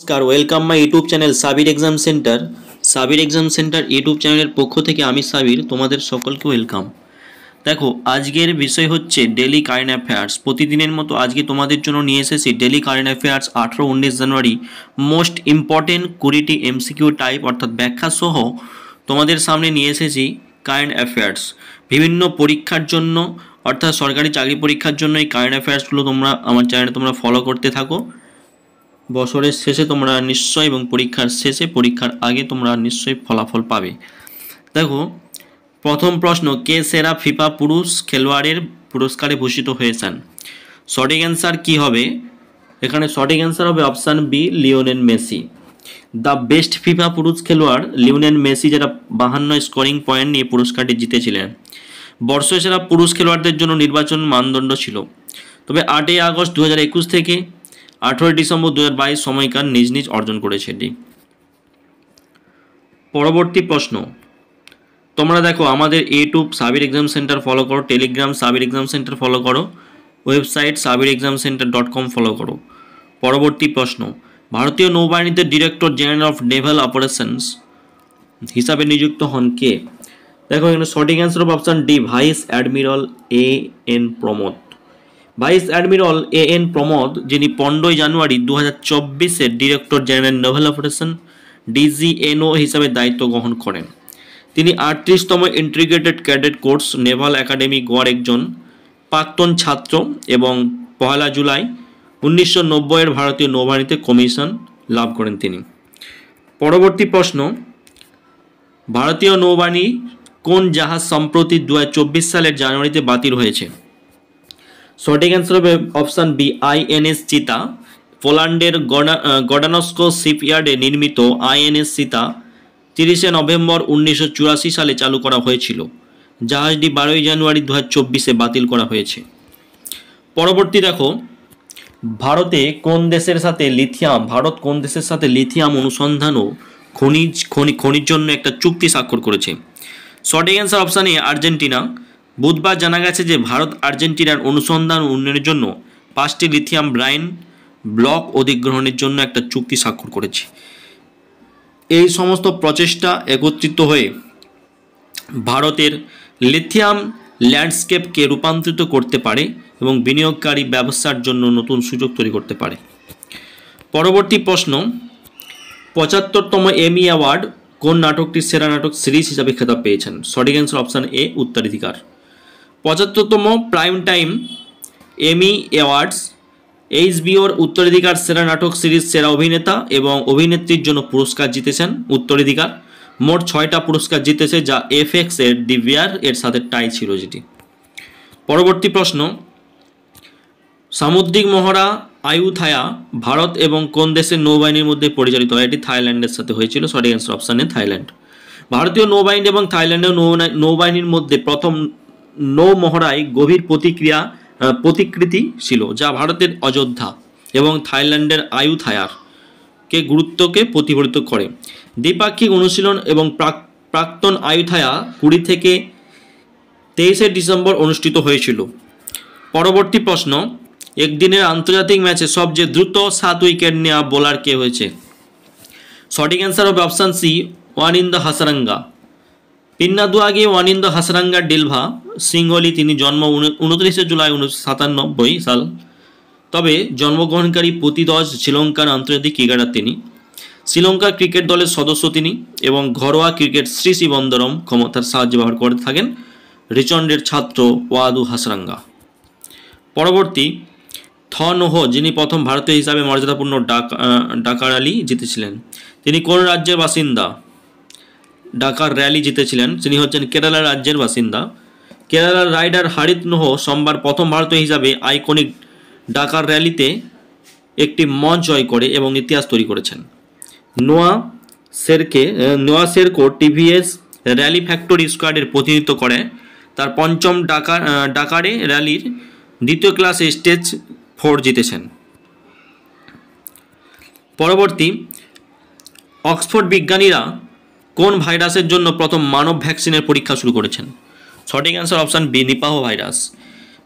নমস্কার, welcome my YouTube channel Sabir exam centre. Sabir exam centre YouTube চ্যানেলের পক্ষ থেকে আমি সাবির তোমাদের সকলকে ওয়েলকাম। দেখো, আজকের বিষয় হচ্ছে ডেলি কারেন্ট অ্যাফেয়ার্স। প্রতিদিনের মতো আজকে তোমাদের জন্য নিয়ে এসেছি ডেলি কারেন্ট অ্যাফেয়ার্স 18-19 জানুয়ারি মোস্ট ইম্পর্টেন্ট 20টি এমসিকিউ টাইপ অর্থাৎ ব্যাখ্যা সহ তোমাদের সামনে নিয়ে এসেছি কারেন্ট অ্যাফেয়ার্স। বিভিন্ন পরীক্ষার জন্য অর্থাৎ সরকারি চাকরি পরীক্ষার জন্য এই কারেন্ট অ্যাফেয়ার্সগুলো তোমরা আমার চ্যানেলে তোমরা ফলো করতে থাকো। বছরের শেষে তোমরা নিশ্চয়ই এবং পরীক্ষার শেষে পরীক্ষার আগে তোমরা নিশ্চয়ই ফলাফল পাবে। দেখো, প্রথম প্রশ্ন, কে সেরা ফিফা পুরুষ খেলোয়াড়ের পুরস্কারে ভূষিত হয়েছেন? সঠিক অ্যান্সার কি হবে? এখানে সঠিক অ্যান্সার হবে option B, Lionel Messi. The best FIFA পুরুষ খেলোয়াড় লিওনেল মেসি, যারা 52 স্কোরিং পয়েন্ট নিয়ে পুরস্কারটি জিতেছিলেন। বর্ষসেরা পুরুষ খেলোয়াড়দের জন্য নির্বাচন মানদণ্ড ছিল, তবে 8ই আগস্ট 2021 থেকে 18 ডিসেম্বর 2022 সময়কাল নিজ নিজ অর্জন করেছে এটি। পরবর্তী প্রশ্ন, তোমরা দেখো আমাদের YouTube Sabir exam centre follow করো, Telegram Sabir exam centre follow করো, ওয়েবসাইট sabirexamcenter.com ফলো করো। পরবর্তী প্রশ্ন, ভারতীয় নৌবাহিনীতে director general of naval operations হিসাবে নিযুক্ত হন কে? দেখো, এখানে সঠিক অ্যান্সার হবে option D, vice admiral A.N. Pramod. Vice admiral A.N. Pramod, যিনি 15 জানুয়ারি 2024 director general naval operation DGNO হিসাবে দায়িত্ব গ্রহণ করেন। তিনি 38তম integrated cadet course naval academy গোয়ার একজন প্রাক্তন ছাত্র এবং 1 জুলাই 1990 ভারতীয় নৌবাহিনীতে কমিশন লাভ করেন তিনি। পরবর্তী প্রশ্ন, ভারতীয় নৌবাহিনী কোন জাহাজ সম্প্রতি 2024 সালের জানুয়ারিতে বাতিল হয়েছে? সঠিক অ্যান্সার হবে অপশান বি, INS চিতা। পোল্যান্ডের গডানস্কো শিপইয়ার্ডে নির্মিত INS চিতা 30 নভেম্বর 1984 সালে চালু করা হয়েছিল। জাহাজটি 12 জানুয়ারি 2024 বাতিল করা হয়েছে। পরবর্তী দেখো, ভারত কোন দেশের সাথে লিথিয়াম অনুসন্ধান ও খনির জন্য একটা চুক্তি স্বাক্ষর করেছে? সঠিক অ্যান্সার অপশান এ, আর্জেন্টিনা। বুধবার জানা গেছে যে ভারত আর্জেন্টিনার অনুসন্ধান ও উন্নয়নের জন্য 5টি লিথিয়াম ব্রাইন ব্লক অধিগ্রহণের জন্য একটা চুক্তি স্বাক্ষর করেছে। এই সমস্ত প্রচেষ্টা একত্রিত হয়ে ভারতের লিথিয়াম ল্যান্ডস্কেপকে রূপান্তরিত করতে পারে এবং বিনিয়োগকারী ব্যবসার জন্য নতুন সুযোগ তৈরি করতে পারে। পরবর্তী প্রশ্ন, 75তম এমি অ্যাওয়ার্ড কোন নাটকটি সেরা নাটক সিরিজ হিসাবে খেতাব পেয়েছেন? সঠিক অ্যান্সার অপশান এ, উত্তরাধিকার। 75তম প্রাইম টাইম এমি অ্যাওয়ার্ডস HBOর উত্তরাধিকার সেরা নাটক সিরিজ সেরা অভিনেতা এবং অভিনেত্রীর জন্য পুরস্কার জিতেছেন উত্তরাধিকার। মোট 6টা পুরস্কার জিতেছে, যা FX এর দি বিয়ার এর সাথে টাই ছিল যেটি। পরবর্তী প্রশ্ন, সামুদ্রিক মহড়া আয়ুথায়া ভারত এবং কোন দেশের নৌবাহিনীর মধ্যে পরিচালিত হয়? এটি থাইল্যান্ডের সাথে হয়েছিল। সঠিক অ্যান্সার অপশান এ, থাইল্যান্ড। ভারতীয় নৌবাহিনী এবং থাইল্যান্ডের নৌবাহিনীর মধ্যে প্রথম নৌ মহড়ায় গভীর প্রতিকৃতি ছিল, যা ভারতের অযোধ্যা এবং থাইল্যান্ডের আয়ুথায়ার গুরুত্বকে প্রতিফলিত করে। দ্বিপাক্ষিক অনুশীলন এবং প্রাক্তন আয়ুথায়া 20 থেকে 23 ডিসেম্বর অনুষ্ঠিত হয়েছিল। পরবর্তী প্রশ্ন, একদিনের আন্তর্জাতিক ম্যাচে সবচেয়ে দ্রুত 7 উইকেট নেওয়া বোলার কে হয়েছে? সঠিক অ্যান্সার হবে অপশান সি, ওয়ানিন্দ হাসারাঙ্গা। পিন্নাদুয়াগে ওয়ানিন্দ হাসারাঙ্গা ডিলভা সিংহলি। তিনি জন্ম 29 জুলাই 1997 সাল। তবে জন্মগ্রহণকারী প্রতি 10 শ্রীলঙ্কার আন্তর্জাতিক ক্রিকেটার তিনি। শ্রীলঙ্কা ক্রিকেট দলের সদস্য তিনি এবং ঘরোয়া ক্রিকেট শ্রী বন্দরম ক্ষমতার সাহায্য ব্যবহার করে থাকেন রিচন্ডের ছাত্র ওয়াদু হাসারাঙ্গা। পরবর্তী, নোহ, যিনি প্রথম ভারতীয় হিসাবে মর্যাদাপূর্ণ ডাকার র্যালি জিতেছিলেন, তিনি কোন রাজ্যের বাসিন্দা? ডাকার র্যালি জিতেছিলেন, তিনি হচ্ছেন কেরালা রাজ্যের বাসিন্দা। কেরালার রাইডার হারিত নোহ সোমবার প্রথম ভারতীয় হিসাবে আইকনিক ডাকার র্যালিতে একটি মঞ্চ জয় করে এবং ইতিহাস তৈরি করেছেন। নোয়া শেরকো TVS র্যালি ফ্যাক্টরি স্কোয়াডের প্রতিনিধিত্ব করে। তার পঞ্চম ডাকারে র্যালির দ্বিতীয় ক্লাসে স্টেজ 4 জিতেছেন। পরবর্তী, অক্সফোর্ড বিজ্ঞানীরা কোন ভাইরাসের জন্য প্রথম মানব ভ্যাকসিনের পরীক্ষা শুরু করেছেন? সঠিক answer option B, Nipah virus.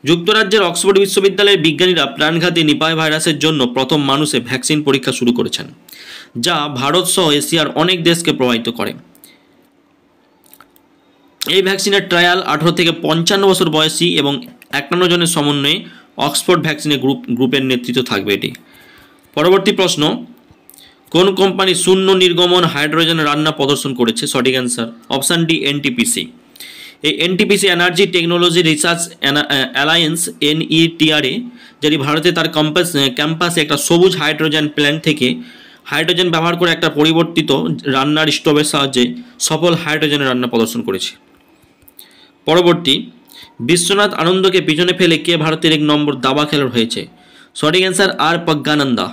যুক্তরাজ্যের অক্সফোর্ড বিশ্ববিদ্যালয়ের বিজ্ঞানীরা প্রাণঘাতী নিপাহ ভাইরাসের জন্য প্রথম মানুষে ভ্যাকসিন পরীক্ষা শুরু করেছেন, যা ভারত সহ এশিয়ার অনেক দেশকে প্রভাবিত করে। এই ভ্যাকসিনের ট্রায়াল 18 থেকে 55 বছর বয়সী এবং 51 জনের সমন্বয়ে অক্সফোর্ড ভ্যাকসিনের গ্রুপের নেতৃত্ব থাকবে এটি। পরবর্তী প্রশ্ন, কোন কোম্পানি শূন্য নির্গমন হাইড্রোজেন রান্না প্রদর্শন করেছে? সঠিক অ্যান্সার অপশান ডি, এনটিপিসি। এই NTPC energy technology research alliance NETRA, যেটি ভারতে তার ক্যাম্পাসে একটা সবুজ হাইড্রোজেন প্ল্যান্ট থেকে হাইড্রোজেন ব্যবহার করে একটা পরিবর্তিত রান্নার স্টোভের সাহায্যে সফল হাইড্রোজেনের রান্না প্রদর্শন করেছে। পরবর্তী, বিশ্বনাথ আনন্দকে পিছনে ফেলে কে ভারতের 1 নম্বর দাবা খেলোয়াড় হয়েছে? সঠিক অ্যান্সার আর প্রজ্ঞানন্দা।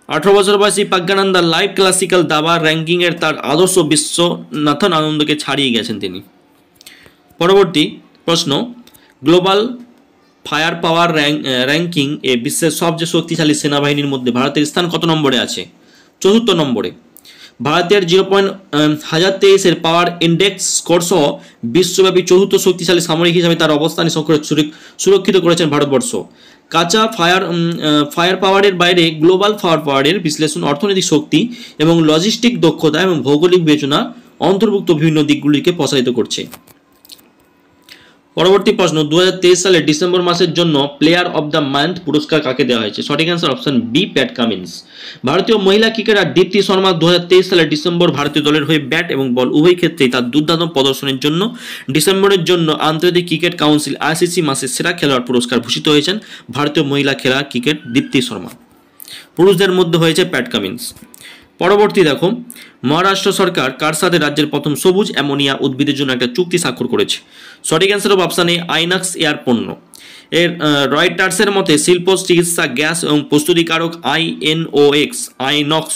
18 বছর বয়সী প্রজ্ঞানন্দা লাইভ ক্লাসিক্যাল দাবা র্যাঙ্কিংয়ের তার আদর্শ বিশ্বনাথন আনন্দকে ছাড়িয়ে গেছেন তিনি। পরবর্তী প্রশ্ন, গ্লোবাল ফায়ার পাওয়ার র্যাঙ্কিং এ বিশ্বের সবচেয়ে শক্তিশালী সেনাবাহিনীর মধ্যে ভারতের স্থান কত নম্বরে আছে? 4র্থ নম্বরে। ভারতের 0.1023-এর পাওয়ার ইন্ডেক্স স্কোর সহ বিশ্বব্যাপী 4র্থ শক্তিশালী সামরিক হিসাবে তার অবস্থান সুরক্ষিত করেছেন ভারতবর্ষ। কাঁচা ফায়ার পাওয়ারের বাইরে গ্লোবাল ফায়ার পাওয়ারের বিশ্লেষণ, অর্থনৈতিক শক্তি এবং লজিস্টিক দক্ষতা এবং ভৌগোলিক বিবেচনা অন্তর্ভুক্ত বিভিন্ন দিকগুলিকে প্রসারিত করছে। পরবর্তী প্রশ্ন, 2023 সালের ডিসেম্বর মাসের জন্য প্লেয়ার অব দ্য মান্থ পুরস্কার কাকে দেওয়া হয়েছে? সঠিক answer option B, Pat Cummins. ভারতীয় মহিলা ক্রিকেটার দীপ্তি শর্মা 2023 সালের ডিসেম্বর ভারতীয় দলের হয়ে ব্যাট এবং বল উভয় ক্ষেত্রেই তার দুর্দান্ত প্রদর্শনের জন্য ডিসেম্বরের জন্য আন্তর্জাতিক ক্রিকেট কাউন্সিল ICC মাসের সেরা খেলোয়াড় পুরস্কার ভূষিত হয়েছেন ভারতীয় মহিলা খেলা ক্রিকেট দীপ্তি শর্মা। পুরুষদের মধ্যে হয়েছে প্যাট কামিন্স। পরবর্তী দেখো, মহারাষ্ট্র সরকার কার সাথে রাজ্যের প্রথম সবুজ অ্যামোনিয়া উদ্ভিদের জন্য একটা চুক্তি স্বাক্ষর করেছে? সঠিক answer of option A, INOX air পণ্য। এর রয়টার্সের মতে শিল্প, চিকিৎসা, গ্যাস এবং প্রস্তুতিকারক আইনক্স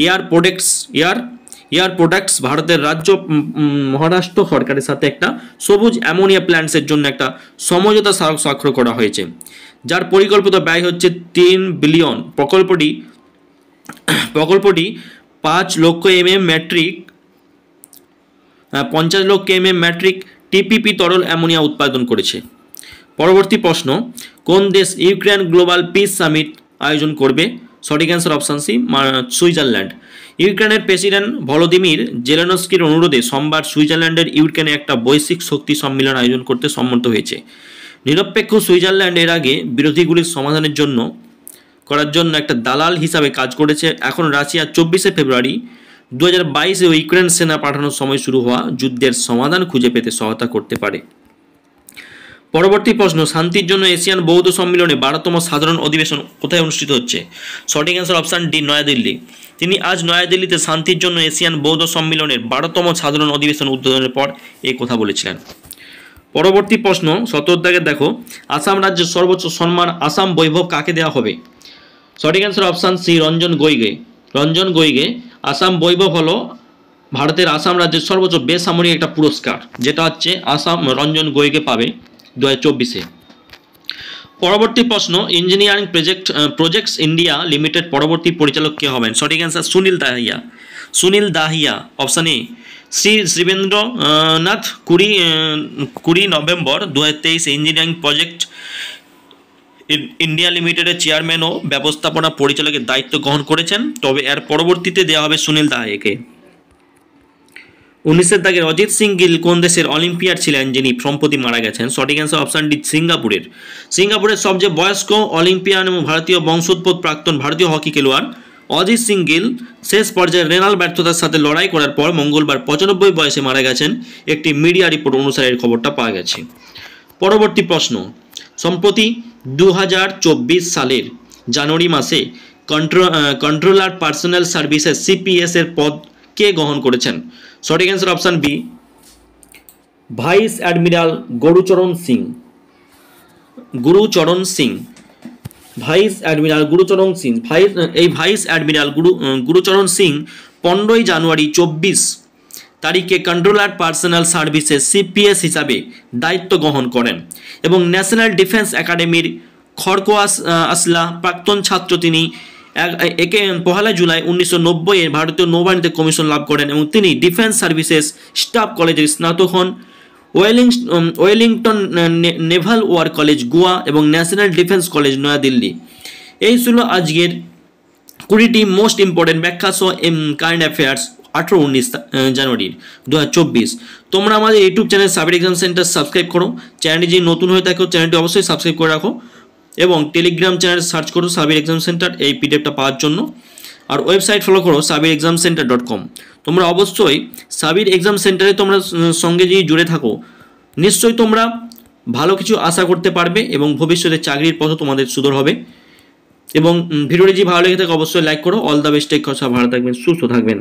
এয়ার প্রোডাক্টস ভারতের রাজ্য মহারাষ্ট্র সরকারের সাথে একটা সবুজ অ্যামোনিয়া প্ল্যান্টসের জন্য একটা সমঝোতা স্মারক স্বাক্ষর করা হয়েছে, যার পরিকল্পিত ব্যয় হচ্ছে 3 বিলিয়ন। প্রকল্পটি 5 লক্ষ মেট্রিক 50 লক্ষ মেট্রিক TPP তরল অ্যামোনিয়া উৎপাদন করেছে। পরবর্তী প্রশ্ন, কোন দেশ ইউক্রেন গ্লোবাল পিস সামিট আয়োজন করবে? সঠিক অ্যান্সার অপশন সি, সুইজারল্যান্ড। ইউক্রেনের প্রেসিডেন্ট ভলোদিমির জেলেনস্কির অনুরোধে সোমবার সুইজারল্যান্ডের ইউক্রেনে একটা বৈশ্বিক শক্তি সম্মেলন আয়োজন করতে সম্মত হয়েছে। নিরপেক্ষ সুইজারল্যান্ড এর আগে বিরোধীগুলির সমাধানের করার জন্য একটা দালাল হিসাবে কাজ করেছে। এখন রাশিয়া 24 ফেব্রুয়ারি 2022-এ ইউক্রেন সেনা পাঠানোর সময় শুরু হওয়া যুদ্ধের সমাধান খুঁজে পেতে সহায়তা করতে পারে। পরবর্তী প্রশ্ন, শান্তির জন্য এশিয়ান বৌদ্ধ সম্মেলনে 12তম সাধারণ অধিবেশন কোথায় অনুষ্ঠিত হচ্ছে? সঠিক অ্যান্সার অপশান ডি, নয়াদিল্লি। তিনি আজ নয়াদিল্লিতে শান্তির জন্য এশিয়ান বৌদ্ধ সম্মেলনের 12তম সাধারণ অধিবেশন উদ্বোধনের পর এই কথা বলেছিলেন। পরবর্তী প্রশ্ন 17 দাগের দেখো, আসাম রাজ্যের সর্বোচ্চ সম্মান আসাম বৈভব কাকে দেওয়া হবে? সঠিক answer option C, Ranjan Gogoi. Assam Vaibhav হলো ভারতের আসাম রাজ্যের সর্বোচ্চ বেসামরিক একটা পুরস্কার, যেটা হচ্ছে আসাম রঞ্জন গগৈকে পাবে 2024-এ। পরবর্তী প্রশ্ন, ইঞ্জিনিয়ারিং প্রজেক্টস ইন্ডিয়া লিমিটেড পরবর্তী পরিচালক কে হবেন? সঠিক answer Sunil Dahiya. Option A, Shri Shibendranath 20 November 2023 engineering project India লিমিটেডের চেয়ারম্যান ও ব্যবস্থাপনা পরিচালকের দায়িত্ব গ্রহণ করেছেন, তবে এর পরবর্তীতে দেওয়া হবে সুনীল দাহিয়াকে। 19 দাগে অজিত সিং গিল কোন দেশের অলিম্পিয়াড ছিলেন যিনি সম্প্রতি মারা গেছেন? সঠিক অ্যান্সার অপশান ডি, সিঙ্গাপুরের সবচেয়ে বয়স্ক অলিম্পিয়ান এবং ভারতীয় বংশোদ্ভূত প্রাক্তন ভারতীয় হকি খেলোয়াড় অজিত সিং গিল শেষ পর্যায়ে রেনাল ব্যর্থতার সাথে লড়াই করার পর মঙ্গলবার 95 বয়সে মারা গেছেন। একটি মিডিয়া রিপোর্ট অনুসারে এই খবরটা পাওয়া গেছে। পরবর্তী প্রশ্ন, সম্প্রতি 2024 সালের জানুয়ারি মাসে কন্ট্রোলার পার্সোনাল সার্ভিসেস CPS এর পদ কে গ্রহণ করেছেন? সঠিক answer option B, vice admiral Gurcharan Singh. Vice admiral Gurcharan Singh 15 জানুয়ারি 24 তারিখে কন্ট্রোলার পার্সোনাল সার্ভিসেস CPS হিসাবে দায়িত্ব গ্রহণ করেন এবং ন্যাশনাল ডিফেন্স একাডেমির খড়গপুর প্রাক্তন ছাত্র। তিনি 1 জুলাই 1990 ভারতীয় নৌবাহিনীতে কমিশন লাভ করেন এবং তিনি ডিফেন্স সার্ভিসেস স্টাফ কলেজের স্নাতক হন Wellington Naval War College Goa এবং ন্যাশনাল ডিফেন্স কলেজ নয়াদিল্লি। এই ছিল আজকের 20টি মোস্ট ইম্পর্টেন্ট ব্যাখ্যা সহ কারেন্ট অ্যাফেয়ার্স 18-19 জানুয়ারির 2024। তোমরা আমাদের YouTube channel Sabir exam centre subscribe করো। চ্যানেলটি যদি নতুন হয়ে থাকো চ্যানেলটি অবশ্যই সাবস্ক্রাইব করে রাখো এবং টেলিগ্রাম চ্যানেল সার্চ করো সাবির এক্সাম সেন্টার এই পিডিএফটা পাওয়ার জন্য। আর ওয়েবসাইট ফলো করো sabirexamcenter.com। তোমরা অবশ্যই সাবির এক্সাম সেন্টারে তোমরা সঙ্গে যদি জুড়ে থাকো নিশ্চয়ই তোমরা ভালো কিছু আশা করতে পারবে এবং ভবিষ্যতে চাকরির পথও তোমাদের সুদূর হবে। এবং ভিডিওটি যদি ভালো লেগে থাকে অবশ্যই লাইক করো। All the best, take care, ভালো থাকবেন, সুস্থ থাকবেন।